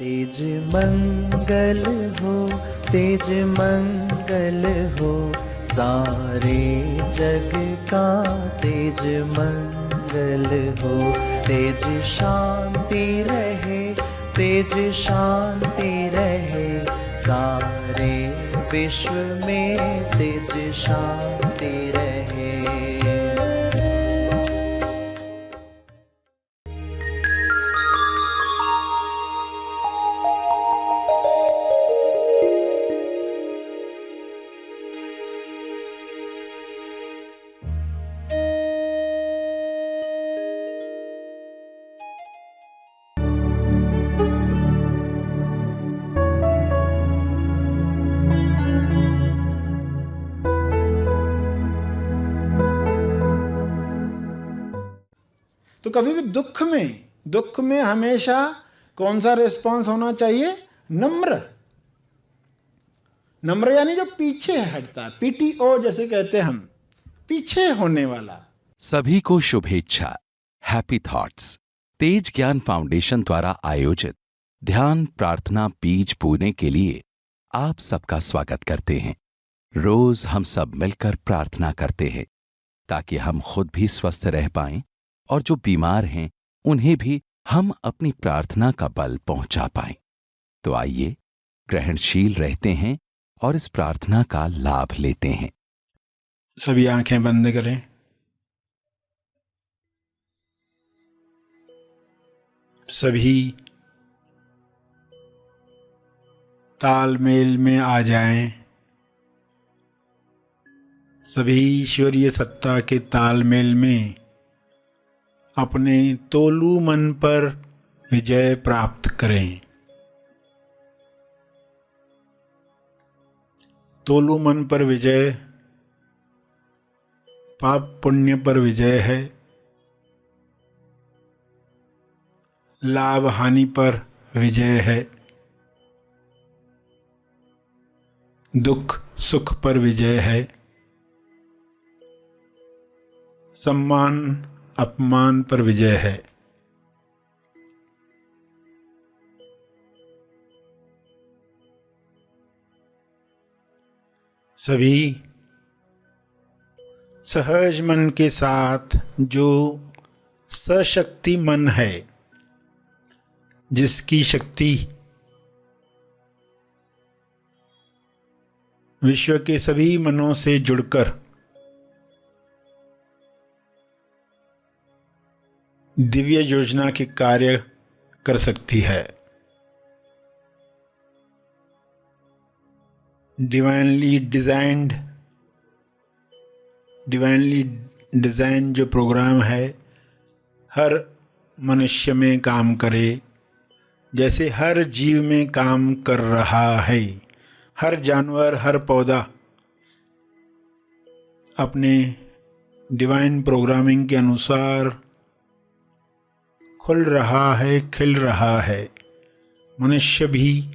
तेज मंगल हो, तेज मंगल हो, सारे जग का तेज मंगल हो। तेज शांति रहे, तेज शांति रहे, सारे विश्व में तेज शांति रहे। तो कभी भी दुख में हमेशा कौन सा रिस्पॉन्स होना चाहिए? नम्र। नम्र यानी जो पीछे हटता, पीटीओ जैसे कहते हम, पीछे होने वाला। सभी को शुभेच्छा, हैप्पी थॉट्स। तेज ज्ञान फाउंडेशन द्वारा आयोजित ध्यान प्रार्थना बीज बोने के लिए आप सबका स्वागत करते हैं। रोज हम सब मिलकर प्रार्थना करते हैं ताकि हम खुद भी स्वस्थ रह पाएं और जो बीमार हैं उन्हें भी हम अपनी प्रार्थना का बल पहुंचा पाएं। तो आइए ग्रहणशील रहते हैं और इस प्रार्थना का लाभ लेते हैं। सभी आंखें बंद करें। सभी तालमेल में आ जाएं। सभी ईश्वरीय सत्ता के तालमेल में अपने तोलू मन पर विजय प्राप्त करें। तोलू मन पर विजय पाप पुण्य पर विजय है, लाभ हानि पर विजय है, दुख सुख पर विजय है, सम्मान अपमान पर विजय है। सभी सहज मन के साथ जो सशक्ति मन है, जिसकी शक्ति विश्व के सभी मनों से जुड़कर दिव्य योजना के कार्य कर सकती है। डिवाइनली डिजाइन जो प्रोग्राम है हर मनुष्य में काम करे, जैसे हर जीव में काम कर रहा है। हर जानवर, हर पौधा अपने डिवाइन प्रोग्रामिंग के अनुसार खुल रहा है, खिल रहा है। मनुष्य भी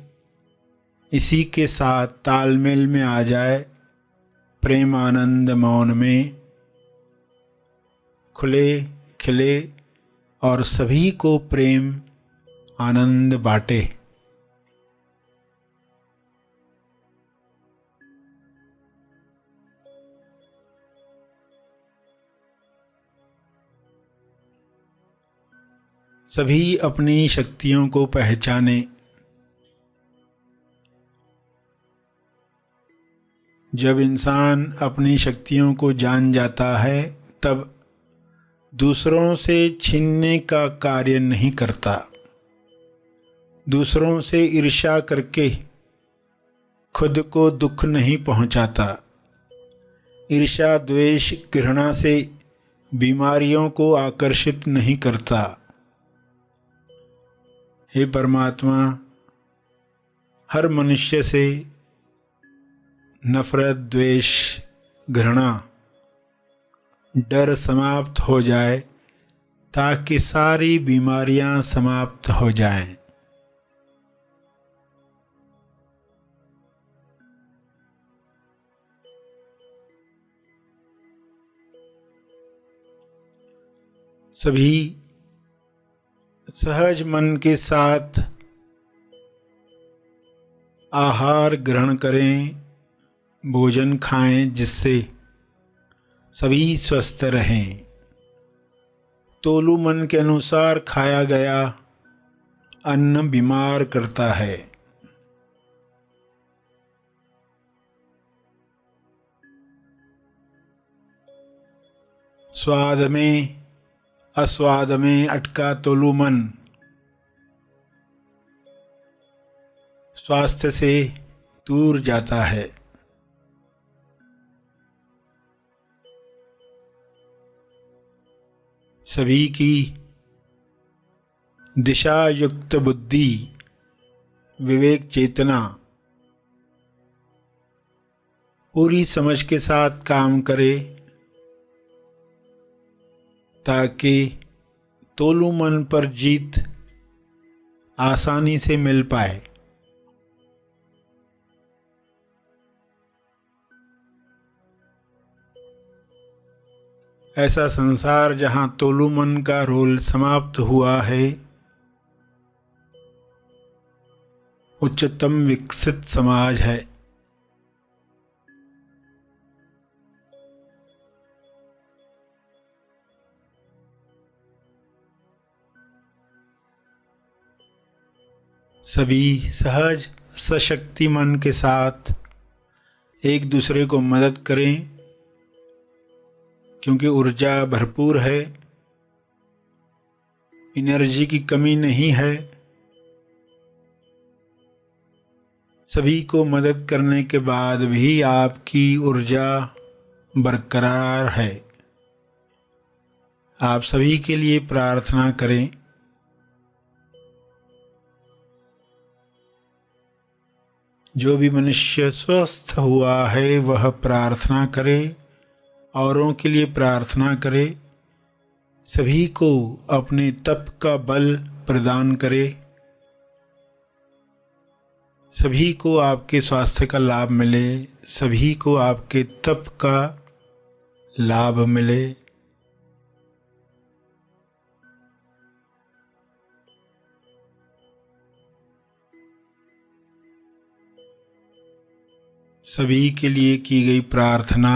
इसी के साथ तालमेल में आ जाए, प्रेम आनंद मौन में खुले खिले और सभी को प्रेम आनंद बांटे। सभी अपनी शक्तियों को पहचाने। जब इंसान अपनी शक्तियों को जान जाता है तब दूसरों से छीनने का कार्य नहीं करता, दूसरों से ईर्ष्या करके खुद को दुख नहीं पहुंचाता। ईर्ष्या द्वेष घृणा से बीमारियों को आकर्षित नहीं करता। हे परमात्मा, हर मनुष्य से नफरत द्वेष घृणा डर समाप्त हो जाए ताकि सारी बीमारियां समाप्त हो जाएं। सभी सहज मन के साथ आहार ग्रहण करें, भोजन खाएं जिससे सभी स्वस्थ रहें। तोलू मन के अनुसार खाया गया अन्न बीमार करता है। स्वाद में अस्वाद में अटका तोलू मन स्वास्थ्य से दूर जाता है। सभी की दिशा युक्त बुद्धि, विवेक चेतना पूरी समझ के साथ काम करे ताकि तोलू मन पर जीत आसानी से मिल पाए। ऐसा संसार जहाँ तोलू मन का रोल समाप्त हुआ है, उच्चतम विकसित समाज है। सभी सहज सशक्ति मन के साथ एक दूसरे को मदद करें, क्योंकि ऊर्जा भरपूर है, एनर्जी की कमी नहीं है। सभी को मदद करने के बाद भी आपकी ऊर्जा बरकरार है। आप सभी के लिए प्रार्थना करें। जो भी मनुष्य स्वस्थ हुआ है वह प्रार्थना करे, औरों के लिए प्रार्थना करे, सभी को अपने तप का बल प्रदान करे, सभी को आपके स्वास्थ्य का लाभ मिले, सभी को आपके तप का लाभ मिले। सभी के लिए की गई प्रार्थना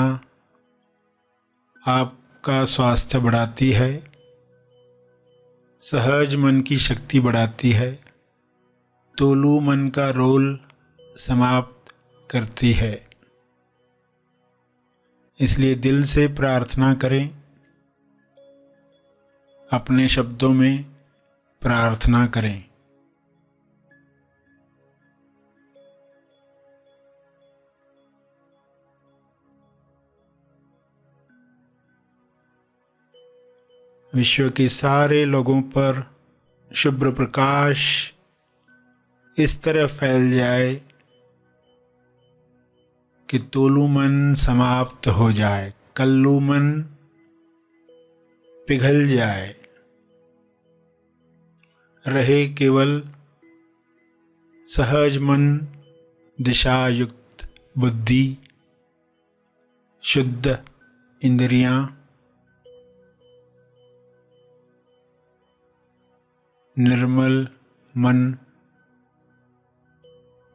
आपका स्वास्थ्य बढ़ाती है, सहज मन की शक्ति बढ़ाती है, तोलू मन का रोल समाप्त करती है। इसलिए दिल से प्रार्थना करें, अपने शब्दों में प्रार्थना करें। विश्व के सारे लोगों पर शुभ्र प्रकाश इस तरह फैल जाए कि तोलू मन समाप्त हो जाए, कल्लू मन पिघल जाए, रहे केवल सहज मन, दिशायुक्त बुद्धि, शुद्ध इंद्रियां, निर्मल मन,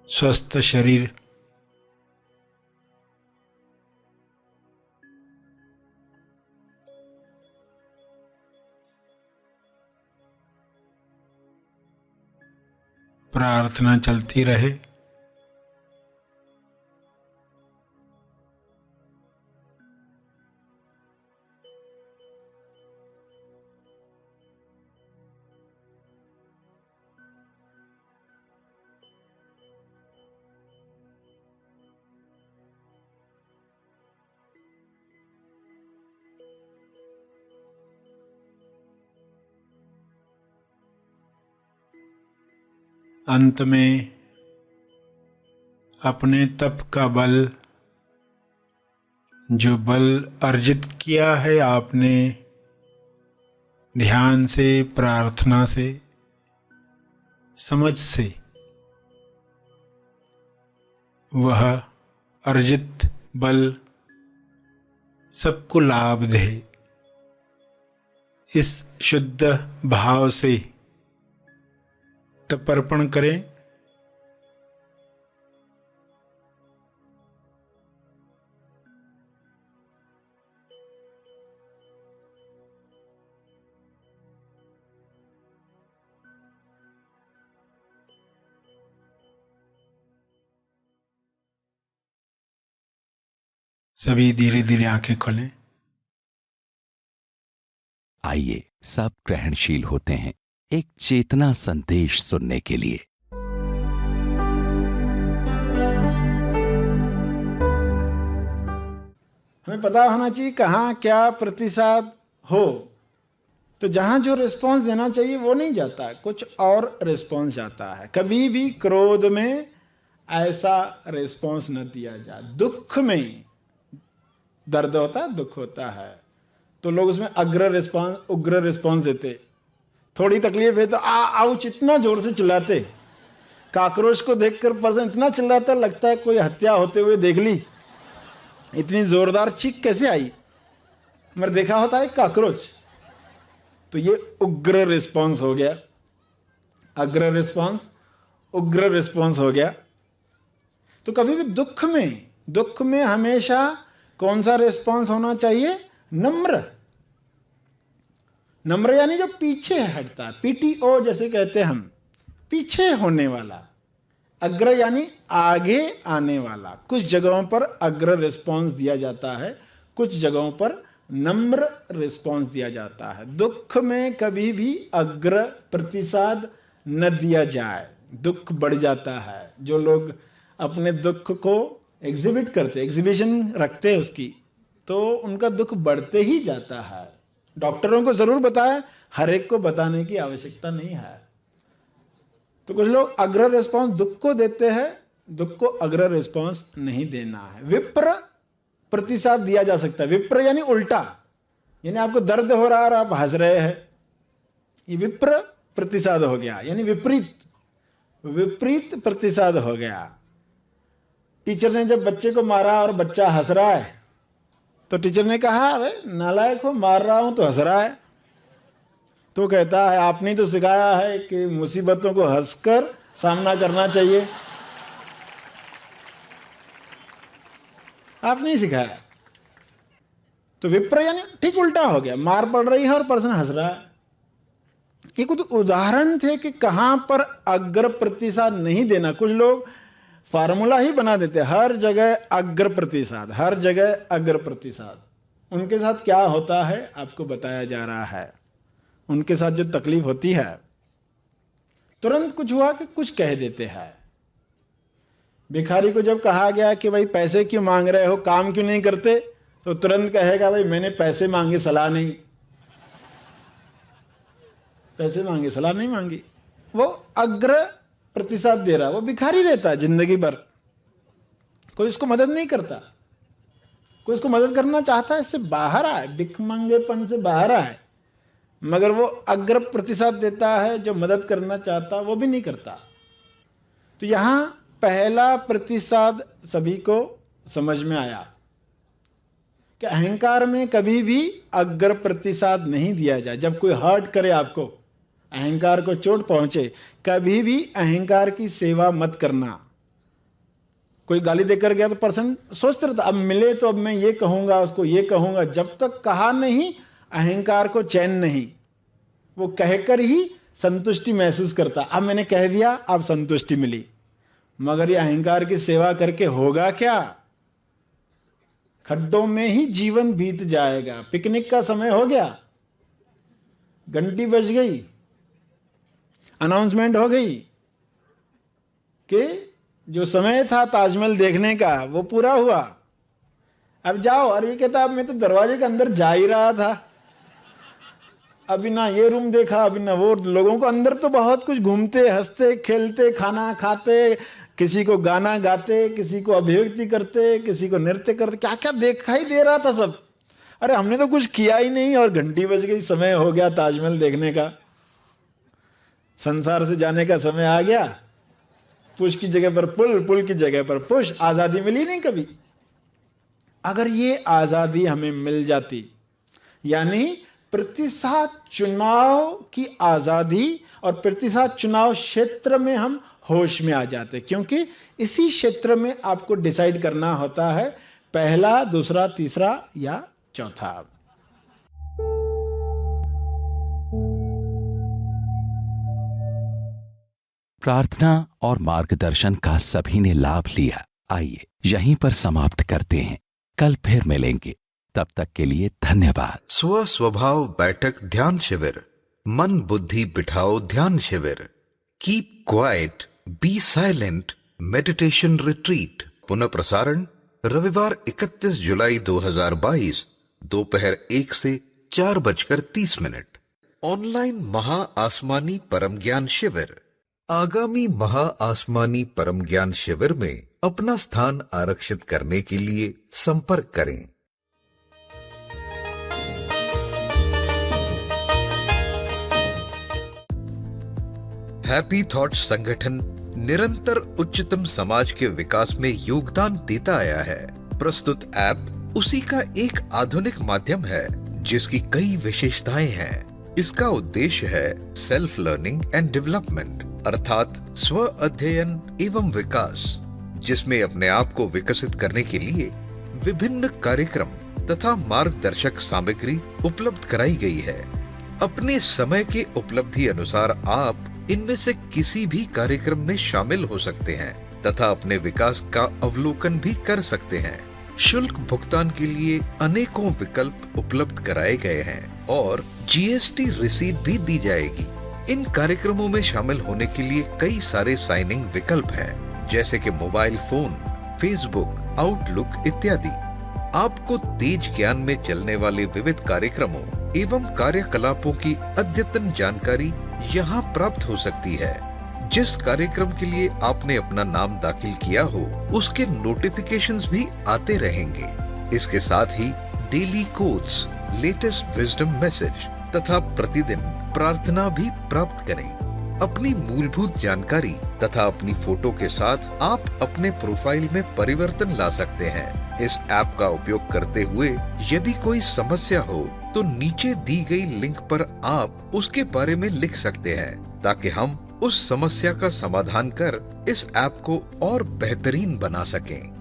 स्वस्थ शरीर। प्रार्थना चलती रहे। अंत में अपने तप का बल, जो बल अर्जित किया है आपने ध्यान से, प्रार्थना से, समझ से, वह अर्जित बल सबको लाभ दे। इस शुद्ध भाव से तपर्पण करें सभी धीरे धीरे आंखें खोलें। आइए सब ग्रहणशील होते हैं एक चेतना संदेश सुनने के लिए। हमें पता होना चाहिए कहाँ क्या प्रतिसाद हो, तो जहाँ जो रिस्पॉन्स देना चाहिए वो नहीं जाता, कुछ और रिस्पॉन्स जाता है। कभी भी क्रोध में ऐसा रिस्पॉन्स न दिया जाए। दुख में दर्द होता है, दुख होता है, तो लोग उसमें उग्र रिस्पॉन्स देते। थोड़ी तकलीफ है तो आउच इतना जोर से चिल्लाते। काकरोच को देखकर पर्सन इतना चिल्लाता लगता है कोई हत्या होते हुए देख ली। इतनी जोरदार चीख कैसे आई? मगर देखा होता है काकरोच। तो ये उग्र रिस्पॉन्स हो गया, अग्र रिस्पॉन्स, उग्र रिस्पॉन्स हो गया। तो कभी भी दुख में हमेशा कौन सा रिस्पॉन्स होना चाहिए? नम्र यानी जो पीछे हटता है, PTO जैसे कहते हैं हम, पीछे होने वाला। अग्र यानी आगे आने वाला। कुछ जगहों पर अग्र रिस्पॉन्स दिया जाता है, कुछ जगहों पर नम्र रिस्पॉन्स दिया जाता है। दुख में कभी भी अग्र प्रतिसाद न दिया जाए, दुख बढ़ जाता है। जो लोग अपने दुख को एग्जिबिट करते, एग्जिबिशन रखते हैं उसकी, तो उनका दुख बढ़ते ही जाता है। डॉक्टरों को जरूर बताएं, हर एक को बताने की आवश्यकता नहीं है। तो कुछ लोग अग्र रिस्पॉन्स दुख को देते हैं, दुख को अग्र रिस्पॉन्स नहीं देना है। विप्र प्रतिसाद दिया जा सकता है। विप्र यानी उल्टा, यानी आपको दर्द हो रहा है और आप हंस रहे हैं, ये विप्र प्रतिसाद हो गया, यानी विपरीत प्रतिसाद हो गया। टीचर ने जब बच्चे को मारा और बच्चा हंस रहा है, तो टीचर ने कहा अरे नालायक हो, मार रहा हूं तो हंस रहा है। तो कहता है आपने तो सिखाया है कि मुसीबतों को हंसकर सामना करना चाहिए, आप नहीं सिखाया। तो विप्र यानी ठीक उल्टा हो गया, मार पड़ रही है और पर्सन हंस रहा है। ये कुछ उदाहरण थे कि कहां पर अग्र प्रतिसाद नहीं देना। कुछ लोग फार्मूला ही बना देते, हर जगह अग्र प्रतिसाद, हर जगह अग्र प्रतिसाद। उनके साथ क्या होता है आपको बताया जा रहा है। उनके साथ जो तकलीफ होती है, तुरंत कुछ हुआ कि कुछ कह देते हैं। भिखारी को जब कहा गया कि भाई पैसे क्यों मांग रहे हो, काम क्यों नहीं करते, तो तुरंत कहेगा भाई मैंने पैसे मांगे, सलाह नहीं। पैसे मांगे, सलाह नहीं मांगी। वो अग्र प्रतिसाद दे रहा है, वो भिखारी रहता है जिंदगी भर, कोई उसको मदद नहीं करता। कोई उसको मदद करना चाहता है, इससे बाहर आए, भिखमंगेपन से बाहर आए, मगर वो अग्र प्रतिसाद देता है। जो मदद करना चाहता वो भी नहीं करता। तो यहां पहला प्रतिसाद सभी को समझ में आया कि अहंकार में कभी भी अग्र प्रतिसाद नहीं दिया जाए। जब कोई हर्ट करे आपको, अहंकार को चोट पहुंचे, कभी भी अहंकार की सेवा मत करना। कोई गाली देकर गया तो पर्सन सोचते रहता अब मिले तो अब मैं ये कहूंगा, उसको ये कहूंगा। जब तक कहा नहीं, अहंकार को चैन नहीं। वो कहकर ही संतुष्टि महसूस करता, अब मैंने कह दिया, अब संतुष्टि मिली। मगर ये अहंकार की सेवा करके होगा क्या? खड्डों में ही जीवन बीत जाएगा। पिकनिक का समय हो गया, घंटी बज गई, अनाउंसमेंट हो गई कि जो समय था ताजमहल देखने का वो पूरा हुआ, अब जाओ। और ये कहता अब मैं तो दरवाजे के अंदर जा ही रहा था, अभी ना ये रूम देखा, अभी ना वो। लोगों को अंदर तो बहुत कुछ, घूमते, हंसते, खेलते, खाना खाते, किसी को गाना गाते, किसी को अभिव्यक्ति करते, किसी को नृत्य करते, क्या क्या दिखाई दे रहा था सब। अरे हमने तो कुछ किया ही नहीं और घंटी बज गई, समय हो गया ताजमहल देखने का, संसार से जाने का समय आ गया। पुश की जगह पर पुल, पुल की जगह पर पुश। आजादी मिली नहीं कभी। अगर ये आजादी हमें मिल जाती, यानी प्रतिसाद चुनाव की आजादी, और प्रतिसाद चुनाव क्षेत्र में हम होश में आ जाते, क्योंकि इसी क्षेत्र में आपको डिसाइड करना होता है पहला, दूसरा, तीसरा या चौथा। प्रार्थना और मार्गदर्शन का सभी ने लाभ लिया। आइए यहीं पर समाप्त करते हैं। कल फिर मिलेंगे। तब तक के लिए धन्यवाद। स्व स्वभाव बैठक ध्यान शिविर, मन बुद्धि बिठाओ ध्यान शिविर, keep quiet be silent meditation retreat. पुनः प्रसारण रविवार 31 जुलाई 2022 दोपहर 1 से 4:30। ऑनलाइन महा आसमानी परम ज्ञान शिविर। आगामी महा आसमानी परम ज्ञान शिविर में अपना स्थान आरक्षित करने के लिए संपर्क करें। हैप्पी थॉट्स संगठन निरंतर उच्चतम समाज के विकास में योगदान देता आया है। प्रस्तुत ऐप उसी का एक आधुनिक माध्यम है जिसकी कई विशेषताएं हैं। इसका उद्देश्य है सेल्फ लर्निंग एंड डेवलपमेंट, अर्थात स्व अध्ययन एवं विकास, जिसमें अपने आप को विकसित करने के लिए विभिन्न कार्यक्रम तथा मार्गदर्शक सामग्री उपलब्ध कराई गई है। अपने समय के उपलब्धि अनुसार आप इनमें से किसी भी कार्यक्रम में शामिल हो सकते हैं तथा अपने विकास का अवलोकन भी कर सकते हैं। शुल्क भुगतान के लिए अनेकों विकल्प उपलब्ध कराए गए हैं और जीएसटी रिसीट भी दी जाएगी। इन कार्यक्रमों में शामिल होने के लिए कई सारे साइनिंग विकल्प हैं, जैसे कि मोबाइल फोन, फेसबुक, आउटलुक इत्यादि। आपको तेज ज्ञान में चलने वाले विविध कार्यक्रमों एवं कार्यकलापों की अद्यतन जानकारी यहाँ प्राप्त हो सकती है। जिस कार्यक्रम के लिए आपने अपना नाम दाखिल किया हो उसके नोटिफिकेशंस भी आते रहेंगे। इसके साथ ही daily quotes, latest wisdom message तथा प्रतिदिन प्रार्थना भी प्राप्त करें। अपनी मूलभूत जानकारी तथा अपनी फोटो के साथ आप अपने प्रोफाइल में परिवर्तन ला सकते हैं। इस ऐप का उपयोग करते हुए यदि कोई समस्या हो तो नीचे दी गई लिंक पर आप उसके बारे में लिख सकते हैं ताकि हम उस समस्या का समाधान कर इस ऐप को और बेहतरीन बना सकें।